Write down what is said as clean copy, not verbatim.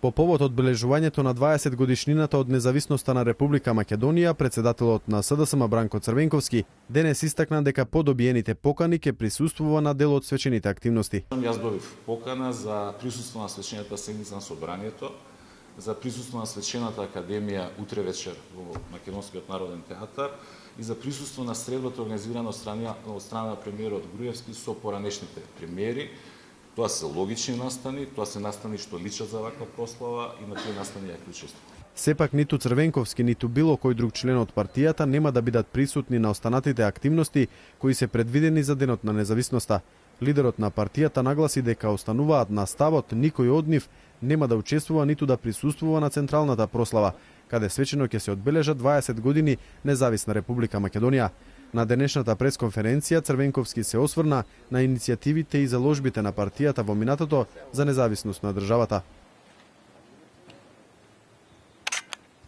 По повод одбележувањето на 20 годишнината од независноста на Република Македонија, председателот на СДСМ Бранко Црвенковски денес истакна дека по добиените покани ќе присуствува на дел од свечените активности. Јас добив покана за присуство на свечената седница на собранието, за присуство на свечената академија утре вечер во Македонскиот народен театар и за присуство на средбата организирана од страна на премиерот Груевски со поранешните премиери. Тоа се логични настани, тоа се настани што личат за ваква прослава и на тие настани ја присуствува. Сепак ниту Црвенковски, ниту било кој друг член од партијата нема да бидат присутни на останатите активности кои се предвидени за денот на независноста. Лидерот на партијата нагласи дека остануваат на ставот никој од нив нема да учествува ниту да присуствува на централната прослава, каде свечено ќе се одбележат 20 години независна Република Македонија. На денешната пресконференција Црвенковски се осврна на иницијативите и заложбите на партијата во минатото за независност на државата.